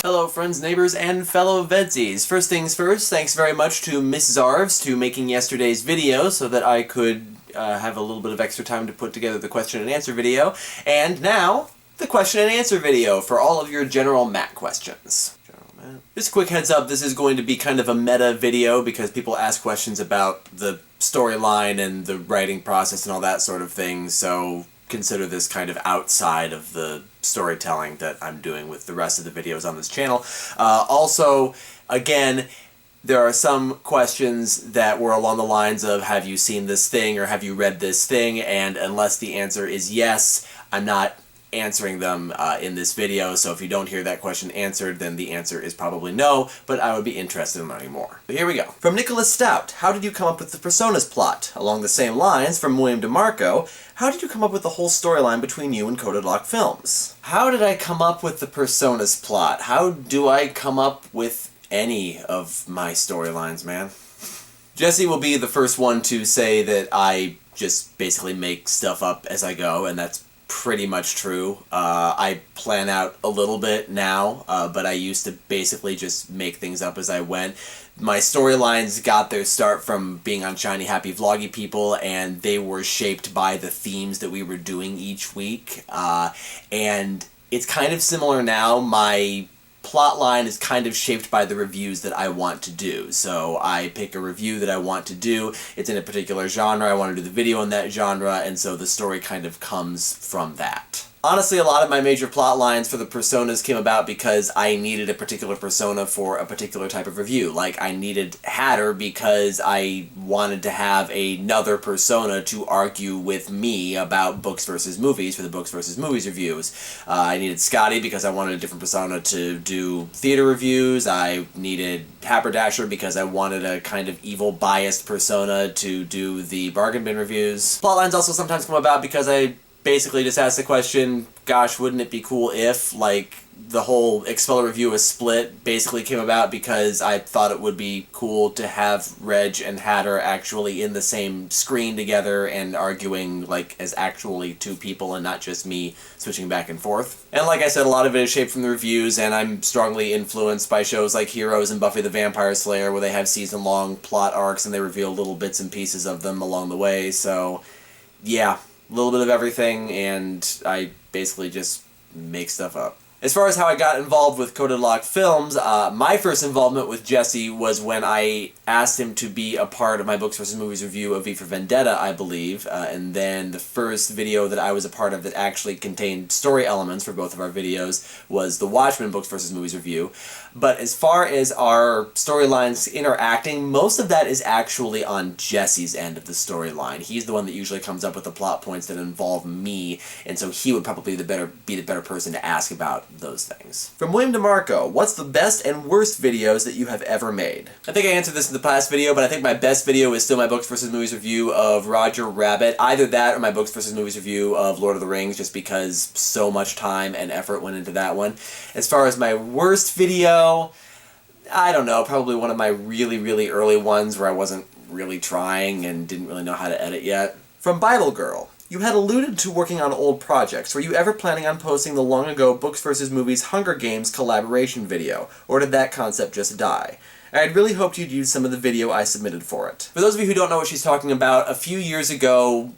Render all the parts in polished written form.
Hello friends, neighbors, and fellow VEDSies. First things first, thanks very much to Miss Zarves to making yesterday's video so that I could have a little bit of extra time to put together the question and answer video. And now, the question and answer video for all of your general math questions. Just a quick heads up, this is going to be kind of a meta video because people ask questions about the storyline and the writing process and all that sort of thing, so consider this kind of outside of the storytelling that I'm doing with the rest of the videos on this channel. Also, again, there are some questions that were along the lines of, have you seen this thing or have you read this thing? And unless the answer is yes, I'm not answering them in this video, so if you don't hear that question answered, then the answer is probably no, but I would be interested in learning more. So here we go. From Nicholas Stout, how did you come up with the Personas plot? Along the same lines, from William DeMarco, how did you come up with the whole storyline between you and Coded Lock Films? How did I come up with the Personas plot? How do I come up with any of my storylines, man? Jesse will be the first one to say that I just basically make stuff up as I go, and that's pretty much true. I plan out a little bit now, but I used to basically just make things up as I went. My storylines got their start from being on Shiny Happy Vloggy People, and they were shaped by the themes that we were doing each week. And it's kind of similar now. My plotline is kind of shaped by the reviews that I want to do. So I pick a review that I want to do, it's in a particular genre, I want to do the video in that genre, and so the story kind of comes from that. Honestly, a lot of my major plot lines for the personas came about because I needed a particular persona for a particular type of review. Like, I needed Hatter because I wanted to have another persona to argue with me about books versus movies for the books versus movies reviews. I needed Scotty because I wanted a different persona to do theater reviews. I needed Haberdasher because I wanted a kind of evil, biased persona to do the bargain bin reviews. Plotlines also sometimes come about because I basically just ask the question, gosh, wouldn't it be cool if, like, the whole Expeller review of Split basically came about because I thought it would be cool to have Reg and Hatter actually in the same screen together and arguing, like, as actually two people and not just me switching back and forth. And like I said, a lot of it is shaped from the reviews, and I'm strongly influenced by shows like Heroes and Buffy the Vampire Slayer, where they have season-long plot arcs and they reveal little bits and pieces of them along the way, so yeah. A little bit of everything, and I basically just make stuff up. As far as how I got involved with Coded Lock Films, my first involvement with Jesse was when I asked him to be a part of my Books vs. Movies review of V for Vendetta, I believe, and then the first video that I was a part of that actually contained story elements for both of our videos was the Watchmen Books vs. Movies review. But as far as our storylines interacting, most of that is actually on Jesse's end of the storyline. He's the one that usually comes up with the plot points that involve me, and so he would probably be the better person to ask about those things. From William DeMarco, what's the best and worst videos that you have ever made? I think I answered this in the past video, but I think my best video is still my Books vs. Movies review of Roger Rabbit. Either that or my Books vs. Movies review of Lord of the Rings, just because so much time and effort went into that one. As far as my worst video, I don't know, probably one of my really early ones where I wasn't really trying and didn't really know how to edit yet. From Bible Girl, you had alluded to working on old projects. Were you ever planning on posting the long ago Books vs. Movies Hunger Games collaboration video, or did that concept just die? I had really hoped you'd use some of the video I submitted for it. For those of you who don't know what she's talking about, a few years ago,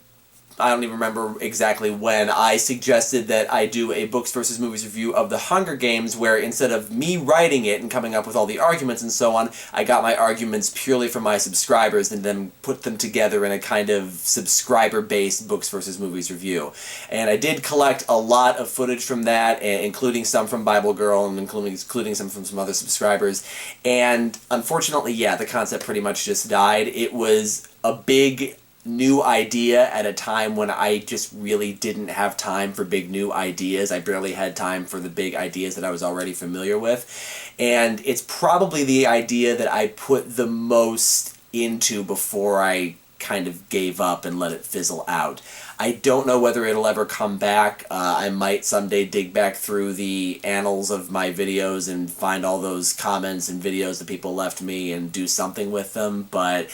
I don't even remember exactly when, I suggested that I do a Books vs. Movies review of the Hunger Games where instead of me writing it and coming up with all the arguments and so on, I got my arguments purely from my subscribers and then put them together in a kind of subscriber-based Books vs. Movies review. And I did collect a lot of footage from that, including some from Bible Girl and including some from some other subscribers. And unfortunately, yeah, the concept pretty much just died. It was a big new idea at a time when I just really didn't have time for big new ideas. I barely had time for the big ideas that I was already familiar with. And it's probably the idea that I put the most into before I kind of gave up and let it fizzle out. I don't know whether it'll ever come back. I might someday dig back through the annals of my videos and find all those comments and videos that people left me and do something with them, but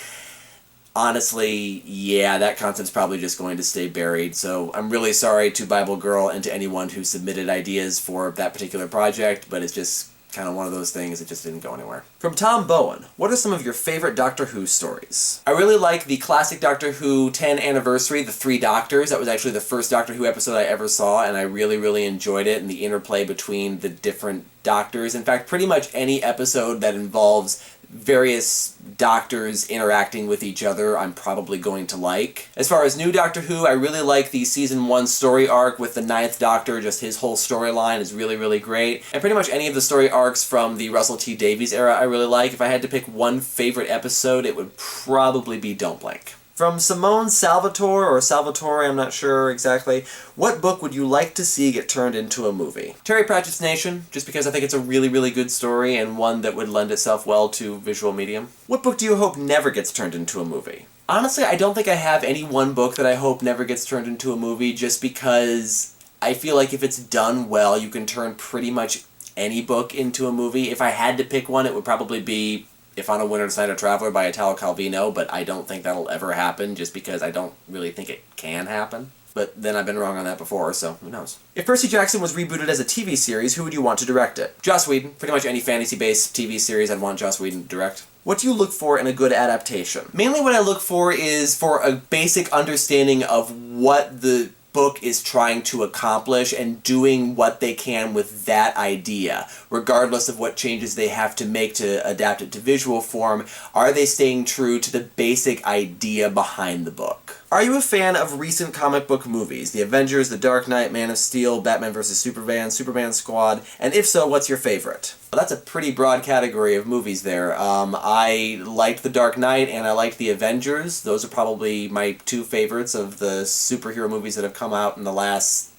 honestly, yeah, that concept's probably just going to stay buried, so I'm really sorry to Bible Girl and to anyone who submitted ideas for that particular project, but it's just kind of one of those things that just didn't go anywhere. From Tom Bowen, what are some of your favorite Doctor Who stories? I really like the classic Doctor Who 10 anniversary, The Three Doctors. That was actually the first Doctor Who episode I ever saw, and I really, really enjoyed it, and the interplay between the different Doctors. In fact, pretty much any episode that involves various doctors interacting with each other I'm probably going to like. As far as new Doctor Who, I really like the Season 1 story arc with the 9th Doctor. Just his whole storyline is really, really great. And pretty much any of the story arcs from the Russell T Davies era I really like. If I had to pick one favorite episode, it would probably be Don't Blink. From Simone Salvatore, or Salvatore, I'm not sure exactly, what book would you like to see get turned into a movie? Terry Pratchett's Nation, just because I think it's a really, really good story and one that would lend itself well to visual medium. What book do you hope never gets turned into a movie? Honestly, I don't think I have any one book that I hope never gets turned into a movie, just because I feel like if it's done well, you can turn pretty much any book into a movie. If I had to pick one, it would probably be If on a Winter's Night a Traveler by Italo Calvino, but I don't think that'll ever happen just because I don't really think it can happen. But then I've been wrong on that before, so who knows. If Percy Jackson was rebooted as a TV series, who would you want to direct it? Joss Whedon. Pretty much any fantasy-based TV series I'd want Joss Whedon to direct. What do you look for in a good adaptation? Mainly what I look for is for a basic understanding of what the book is trying to accomplish and doing what they can with that idea, regardless of what changes they have to make to adapt it to visual form. Are they staying true to the basic idea behind the book? Are you a fan of recent comic book movies? The Avengers, The Dark Knight, Man of Steel, Batman vs. Superman, Superman Squad, and if so, what's your favorite? Well, that's a pretty broad category of movies there. I liked The Dark Knight and I liked The Avengers. Those are probably my two favorites of the superhero movies that have come out in the last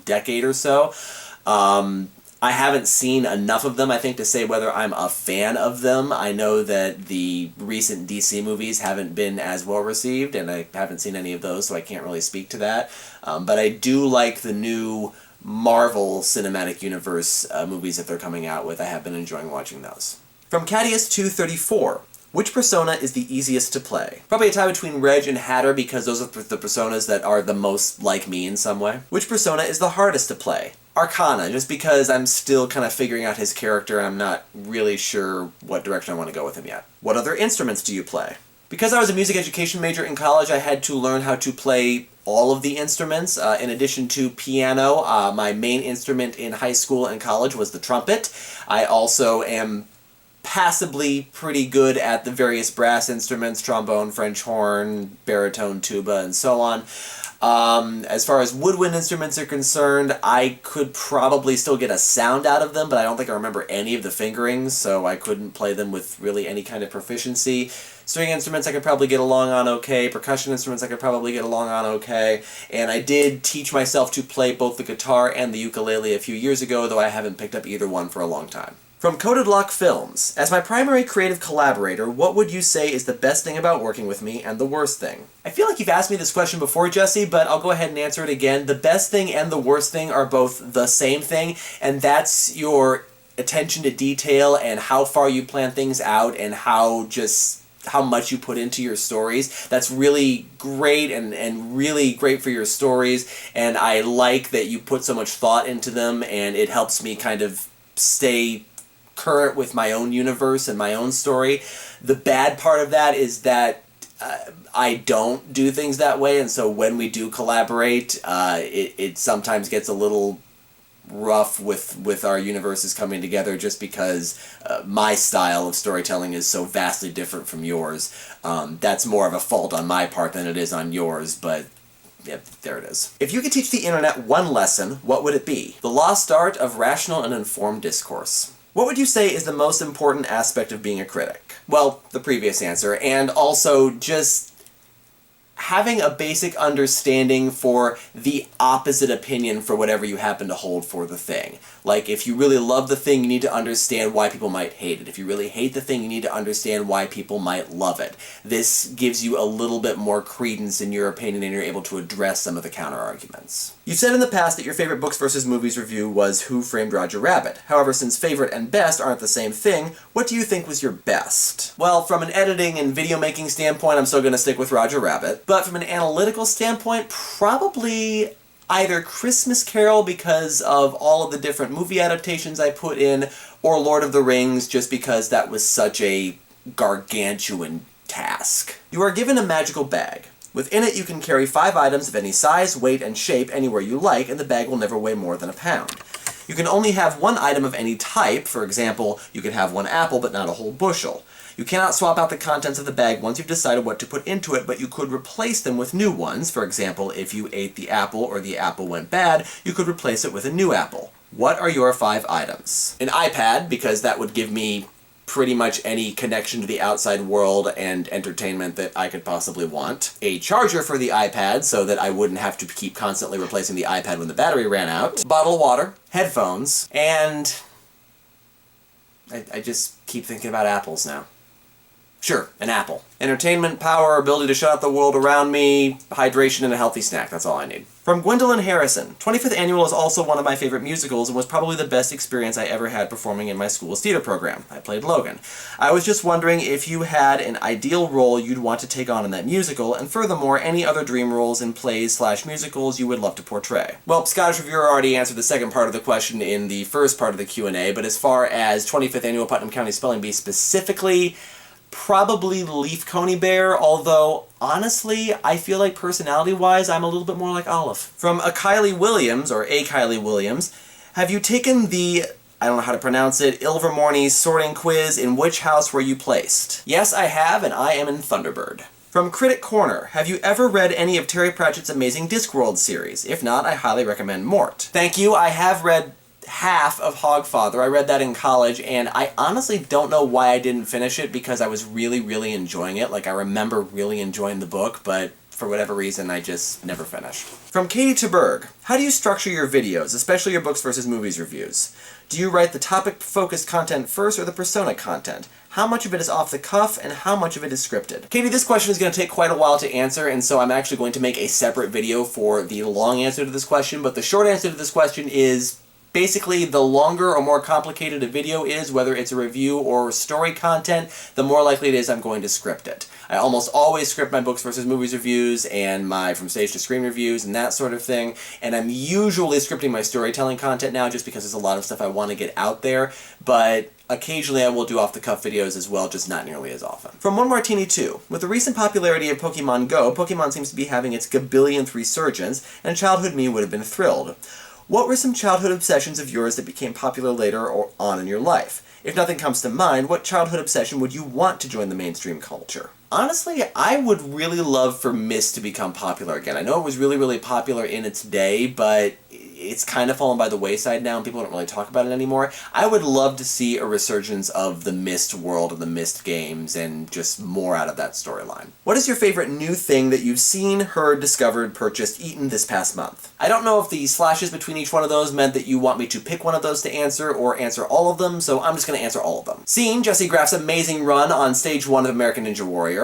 decade or so. I haven't seen enough of them, I think, to say whether I'm a fan of them. I know that the recent DC movies haven't been as well received, and I haven't seen any of those, so I can't really speak to that. But I do like the new Marvel Cinematic Universe movies that they're coming out with. I have been enjoying watching those. From Cadius234. Which persona is the easiest to play? Probably a tie between Reg and Hatter because those are the personas that are the most like me in some way. Which persona is the hardest to play? Arcana, just because I'm still kind of figuring out his character and I'm not really sure what direction I want to go with him yet. What other instruments do you play? Because I was a music education major in college, I had to learn how to play all of the instruments. In addition to piano, my main instrument in high school and college was the trumpet. I also am passably pretty good at the various brass instruments, trombone, French horn, baritone, tuba, and so on. As far as woodwind instruments are concerned, I could probably still get a sound out of them, but I don't think I remember any of the fingerings, so I couldn't play them with really any kind of proficiency. String instruments I could probably get along on okay, percussion instruments I could probably get along on okay, and I did teach myself to play both the guitar and the ukulele a few years ago, though I haven't picked up either one for a long time. From Coded Lock Films, as my primary creative collaborator, what would you say is the best thing about working with me and the worst thing? I feel like you've asked me this question before, Jesse, but I'll go ahead and answer it again. The best thing and the worst thing are both the same thing, and that's your attention to detail and how far you plan things out and how much you put into your stories. That's really great and really great for your stories, and I like that you put so much thought into them, and it helps me kind of stay current with my own universe and my own story. The bad part of that is that I don't do things that way, and so when we do collaborate, it sometimes gets a little rough with our universes coming together just because my style of storytelling is so vastly different from yours. That's more of a fault on my part than it is on yours, but yeah, there it is. If you could teach the internet one lesson, what would it be? The lost art of rational and informed discourse. What would you say is the most important aspect of being a critic? Well, the previous answer, and also just having a basic understanding for the opposite opinion for whatever you happen to hold for the thing. Like, if you really love the thing, you need to understand why people might hate it. If you really hate the thing, you need to understand why people might love it. This gives you a little bit more credence in your opinion, and you're able to address some of the counter-arguments. You've said in the past that your favorite books versus movies review was Who Framed Roger Rabbit. However, since favorite and best aren't the same thing, what do you think was your best? Well, from an editing and video making standpoint, I'm still going to stick with Roger Rabbit. But from an analytical standpoint, probably either Christmas Carol because of all of the different movie adaptations I put in, or Lord of the Rings, just because that was such a gargantuan task. You are given a magical bag. Within it you can carry 5 items of any size, weight, and shape anywhere you like, and the bag will never weigh more than a pound. You can only have 1 item of any type. For example, you can have 1 apple but not a whole bushel. You cannot swap out the contents of the bag once you've decided what to put into it, but you could replace them with new ones. For example, if you ate the apple or the apple went bad, you could replace it with a new apple. What are your 5 items? An iPad, because that would give me pretty much any connection to the outside world and entertainment that I could possibly want. A charger for the iPad, so that I wouldn't have to keep constantly replacing the iPad when the battery ran out. Bottle of water, headphones, and I just keep thinking about apples now. Sure, an apple. Entertainment, power, ability to shut out the world around me, hydration, and a healthy snack. That's all I need. From Gwendolyn Harrison. 25th Annual is also one of my favorite musicals and was probably the best experience I ever had performing in my school's theater program. I played Logan. I was just wondering if you had an ideal role you'd want to take on in that musical, and furthermore, any other dream roles in plays/musicals you would love to portray. Well, Scottish Reviewer already answered the second part of the question in the first part of the Q&A, but as far as 25th Annual Putnam County Spelling Bee specifically, probably Leaf Coney Bear, although, honestly, I feel like personality-wise, I'm a little bit more like Olive. From a Kylie Williams, or a Kylie Williams, have you taken the, I don't know how to pronounce it, Ilvermorny sorting quiz? In which house were you placed? Yes, I have, and I am in Thunderbird. From Critic Corner, have you ever read any of Terry Pratchett's amazing Discworld series? If not, I highly recommend Mort. Thank you, I have read half of Hogfather. I read that in college, and I honestly don't know why I didn't finish it, because I was really, really enjoying it. Like, I remember really enjoying the book, but for whatever reason, I just never finished. From Katie Taberg, how do you structure your videos, especially your books versus movies reviews? Do you write the topic-focused content first or the persona content? How much of it is off the cuff, and how much of it is scripted? Katie, this question is going to take quite a while to answer, and so I'm actually going to make a separate video for the long answer to this question, but the short answer to this question is basically, the longer or more complicated a video is, whether it's a review or story content, the more likely it is I'm going to script it. I almost always script my books versus movies reviews and my from stage to screen reviews and that sort of thing, and I'm usually scripting my storytelling content now just because there's a lot of stuff I want to get out there, but occasionally I will do off-the-cuff videos as well, just not nearly as often. From One Martini 2, with the recent popularity of Pokemon Go, Pokemon seems to be having its gabillionth resurgence, and childhood me would have been thrilled. What were some childhood obsessions of yours that became popular later or on in your life? If nothing comes to mind, what childhood obsession would you want to join the mainstream culture? Honestly, I would really love for Myst to become popular again. I know it was really, really popular in its day, but it's kind of fallen by the wayside now and people don't really talk about it anymore. I would love to see a resurgence of the Myst world and the Myst games and just more out of that storyline. What is your favorite new thing that you've seen, heard, discovered, purchased, eaten this past month? I don't know if the slashes between each one of those meant that you want me to pick one of those to answer or answer all of them, so I'm just going to answer all of them. Seen Jesse Graff's amazing run on Stage 1 of American Ninja Warrior.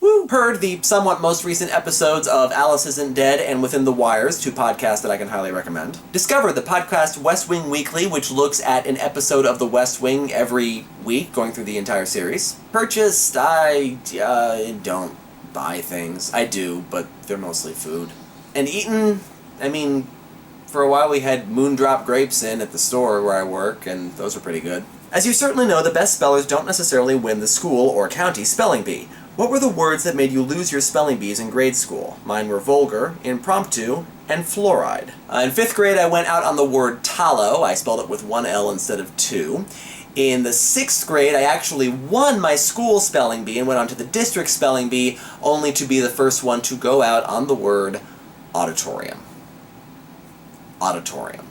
Woo! Heard the somewhat most recent episodes of Alice Isn't Dead and Within the Wires, 2 podcasts that I can highly recommend. Discovered the podcast West Wing Weekly, which looks at an episode of The West Wing every week, going through the entire series. Purchased, I don't buy things. I do, but they're mostly food. And eaten, I mean, for a while we had Moondrop grapes in at the store where I work, and those were pretty good. As you certainly know, the best spellers don't necessarily win the school or county spelling bee. What were the words that made you lose your spelling bees in grade school? Mine were vulgar, impromptu, and fluoride. In 5th grade, I went out on the word tallow. I spelled it with 1 L instead of 2. In the 6th grade, I actually won my school spelling bee and went on to the district spelling bee, only to be the first one to go out on the word auditorium. Auditorium.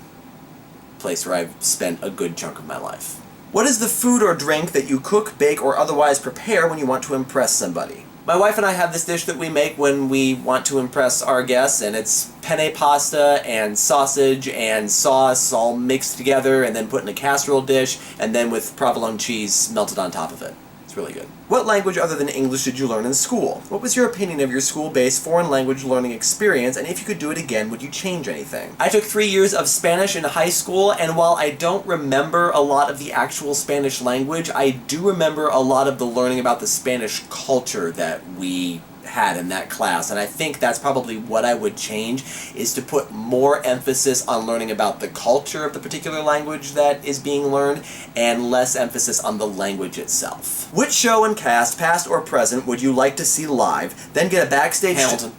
Place where I've spent a good chunk of my life. What is the food or drink that you cook, bake, or otherwise prepare when you want to impress somebody? My wife and I have this dish that we make when we want to impress our guests, and it's penne pasta and sausage and sauce all mixed together and then put in a casserole dish, and then with provolone cheese melted on top of it. It's really good. What language other than English did you learn in school? What was your opinion of your school-based foreign language learning experience, and if you could do it again, would you change anything? I took 3 years of Spanish in high school, and while I don't remember a lot of the actual Spanish language, I do remember a lot of the learning about the Spanish culture that we had in that class, and I think that's probably what I would change, is to put more emphasis on learning about the culture of the particular language that is being learned, and less emphasis on the language itself. Which show and cast, past or present, would you like to see live, then get a backstage... Hamilton.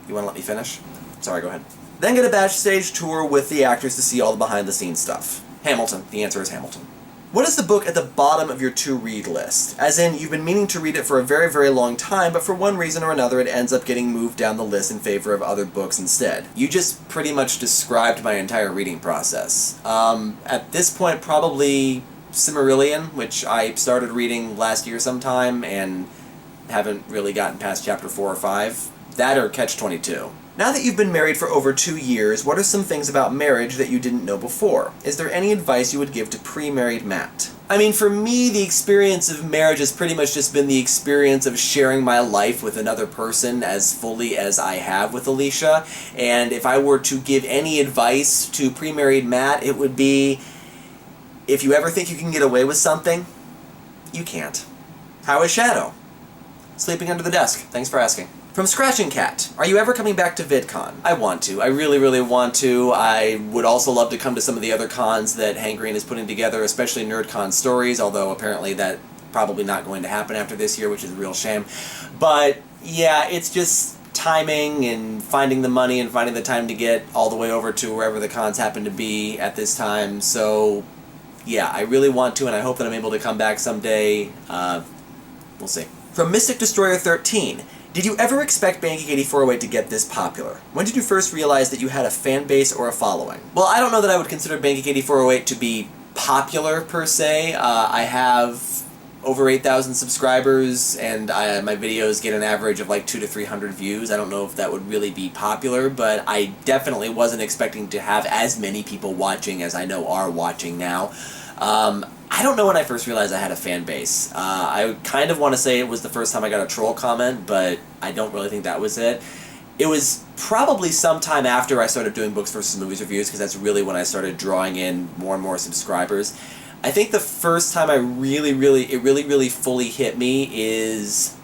You want to let me finish? Sorry, go ahead. Then get a backstage tour with the actors to see all the behind-the-scenes stuff. Hamilton. The answer is Hamilton. What is the book at the bottom of your to-read list? As in, you've been meaning to read it for a very, very long time, but for one reason or another it ends up getting moved down the list in favor of other books instead. You just pretty much described my entire reading process. At this point, probably Silmarillion, which I started reading last year sometime, and haven't really gotten past chapter 4 or 5. That or Catch-22. Now that you've been married for over 2 years, what are some things about marriage that you didn't know before? Is there any advice you would give to pre-married Matt? I mean, for me, the experience of marriage has pretty much just been the experience of sharing my life with another person as fully as I have with Alicia, and if I were to give any advice to pre-married Matt, it would be, if you ever think you can get away with something, you can't. How is Shadow? Sleeping under the desk. Thanks for asking. From Scratching Cat, are you ever coming back to VidCon? I want to. I really, really want to. I would also love to come to some of the other cons that Hank Green is putting together, especially NerdCon Stories, although apparently that's probably not going to happen after this year, which is a real shame. But yeah, it's just timing and finding the money and finding the time to get all the way over to wherever the cons happen to be at this time. So yeah, I really want to, and I hope that I'm able to come back someday. We'll see. From Mystic Destroyer 13, did you ever expect Banking 8408 to get this popular? When did you first realize that you had a fan base or a following? Well, I don't know that I would consider Banking 8408 to be popular, per se. I have over 8,000 subscribers, and my videos get an average of like 200 to 300 views. I don't know if that would really be popular, but I definitely wasn't expecting to have as many people watching as I know are watching now. I don't know when I first realized I had a fan base. I kind of want to say it was the first time I got a troll comment, but I don't really think that was it. It was probably sometime after I started doing books versus movies reviews, because that's really when I started drawing in more and more subscribers. I think the first time it really fully hit me is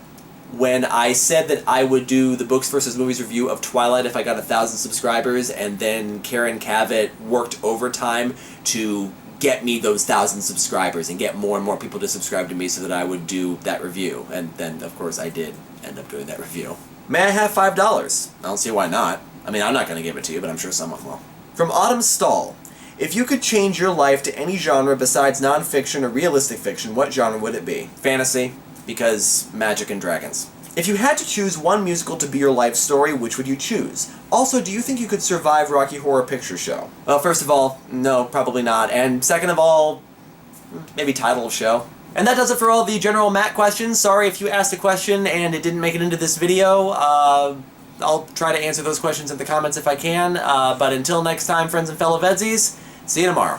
when I said that I would do the books versus movies review of Twilight if I got 1,000 subscribers, and then Karen Cavett worked overtime to get me those 1,000 subscribers and get more and more people to subscribe to me so that I would do that review. And then, of course, I did end up doing that review. May I have $5? I don't see why not. I mean, I'm not going to give it to you, but I'm sure someone will. From Autumn Stall, if you could change your life to any genre besides nonfiction or realistic fiction, what genre would it be? Fantasy, because magic and dragons. If you had to choose one musical to be your life story, which would you choose? Also, do you think you could survive Rocky Horror Picture Show? Well, first of all, no, probably not. And second of all, maybe title of show. And that does it for all the general Matt questions. Sorry if you asked a question and it didn't make it into this video. I'll try to answer those questions in the comments if I can. But until next time, friends and fellow VEDSies, see you tomorrow.